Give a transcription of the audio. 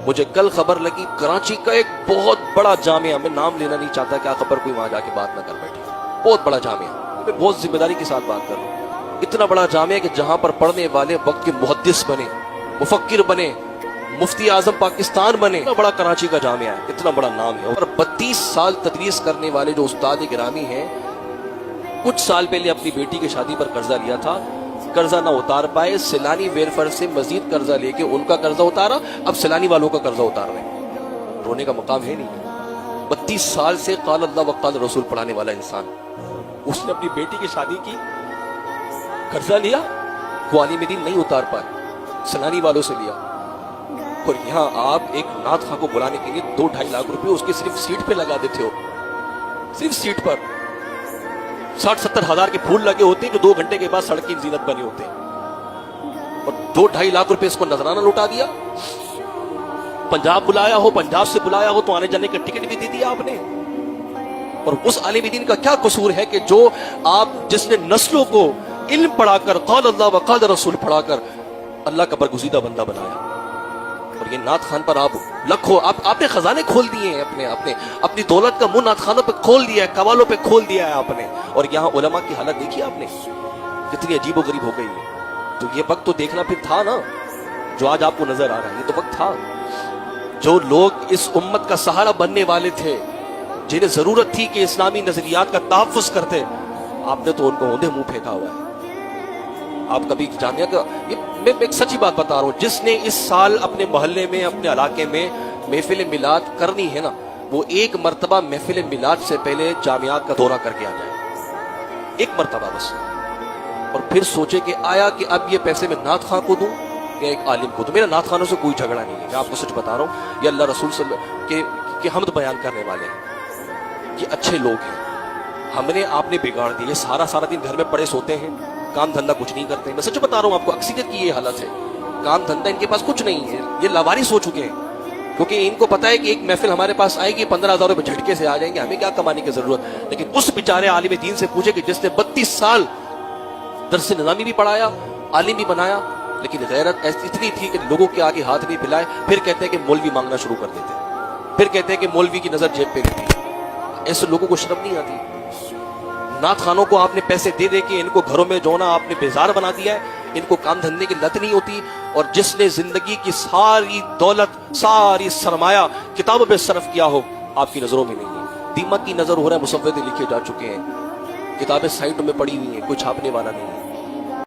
مجھے کل خبر لگی کراچی کا ایک بہت بڑا جامعہ، میں نام لینا نہیں چاہتا، کیا خبر کوئی وہاں جا کے بات نہ کر بیٹھے، بہت بڑا جامعہ، میں بہت ذمہ داری کے ساتھ بات کر رہا ہوں، اتنا بڑا جامعہ کہ جہاں پر پڑھنے والے وقت کے محدث بنے، مفکر بنے، مفتی اعظم پاکستان بنے، اتنا بڑا کراچی کا جامعہ ہے، اتنا بڑا نام ہے، اور 32 سال تدریس کرنے والے جو استاد گرامی ہیں، کچھ سال پہلے اپنی بیٹی کی شادی پر قرضہ لیا تھا، قرضہ نہ اتار پائے، سیلانی ویلفیئر سے مزید قرضہ لے کے ان کا قرضہ اتارا، اب سیلانی والوں کا قرضہ اتار رہے ہیں، رونے کا مقام ہے نہیں۔ 32 سال سے قال اللہ و قال رسول پڑھانے والا انسان، اس نے اپنی بیٹی کی شادی کی، قرضہ لیا، وہ عالم دین نہیں اتار پائے، سیلانی والوں سے لیا، اور یہاں آپ ایک نعت خواہ کو بلانے کے لیے 2-2.5 لاکھ روپے اس کی صرف سیٹ پہ لگا دیتے ہو، صرف سیٹ پر 60-70 ہزار کے پھول لگے ہوتے ہیں جو 2 گھنٹے کے بعد سڑک کی زینت بنے ہوتے ہیں، اور 2-2.5 لاکھ روپے اس کو نذرانہ لوٹا دیا۔ پنجاب بلایا ہو، پنجاب سے بلایا ہو تو آنے جانے کا ٹکٹ بھی دے دیا آپ نے، اور اس عالم دین کا کیا قصور ہے کہ جو آپ جس نے نسلوں کو علم پڑھا کر قال اللہ و قال رسول پڑھا کر اللہ کا برگزیدہ بندہ بنایا، اور یہ نعت خان پر آپ لکھو، آپ نے خزانے کھول دیے ہیں، اپنی دولت کا منہ نعت خانوں پہ کھول دیا ہے، قوالوں پہ کھول دیا ہے آپ نے، اور یہاں علماء کی حالت دیکھی آپ نے کتنی عجیب و غریب ہو گئی ہے۔ تو یہ وقت تو دیکھنا پھر تھا نا، جو آج آپ کو نظر آ رہا ہے، یہ تو وقت تھا۔ جو لوگ اس امت کا سہارا بننے والے تھے، جنہیں ضرورت تھی کہ اسلامی نظریات کا تحفظ کرتے، آپ نے تو ان کو اوندے منہ پھینکا ہوا ہے۔ آپ کبھی جامعہ کا، میں ایک سچی بات بتا رہا ہوں، جس نے اس سال اپنے محلے میں، اپنے علاقے میں محفل میلاد کرنی ہے نا، وہ ایک مرتبہ محفل میلاد سے پہلے جامعات کا دورہ کر کے آ جائے، ایک مرتبہ بس، اور پھر سوچے کہ آیا کہ اب یہ پیسے میں نعت خواہ کو دوں یا ایک عالم کو دوں۔ میرا نعت خانوں سے کوئی جھگڑا نہیں ہے، میں آپ کو سچ بتا رہا ہوں، یہ اللہ رسول صلی اللہ کے حمد بیان کرنے والے ہیں، یہ اچھے لوگ ہیں، ہم نے آپ نے بگاڑ دی، یہ سارا دن گھر میں پڑے سوتے ہیں، کام دھندہ کچھ نہیں کرتے، میں سچ بتا رہا ہوں آپ کو، اکثریت کی یہ حالت ہے، کام دھندہ ان کے پاس کچھ نہیں ہے، یہ لاوارث ہو چکے ہیں، کیونکہ ان کو پتا ہے کہ ایک محفل ہمارے پاس آئے گی 15,000 روپے جھٹکے سے آ جائیں گے، ہمیں کیا کمانے کی ضرورت۔ لیکن اس بیچارے عالم دین سے پوچھے کہ جس نے 32 سال درس نظامی بھی پڑھایا، عالم بھی بنایا، لیکن غیرت اتنی تھی کہ لوگوں کے آگے ہاتھ نہیں پھیلائے، پھر کہتے ہیں کہ مولوی مانگنا شروع کر دیتے، پھر کہتے ہیں کہ مولوی کی نظر جیب پہ رہتی، ایسے لوگوں کو شرم نہیں آتی۔ نعت خانوں کو آپ نے پیسے دے دے کے ان کو گھروں میں جو نا آپ نے بیزار بنا دیا ہے، ان کو کام دھندے کی لت نہیں ہوتی، اور جس نے زندگی کی ساری دولت، ساری سرمایہ کتابوں پہ صرف کیا ہو، آپ کی نظروں میں نہیں ہے۔ دیمک کی نظر ہو رہا ہے، مسودے لکھے جا چکے ہیں، کتابیں سائٹوں میں پڑی ہوئی ہیں، کوئی چھاپنے والا نہیں ہے۔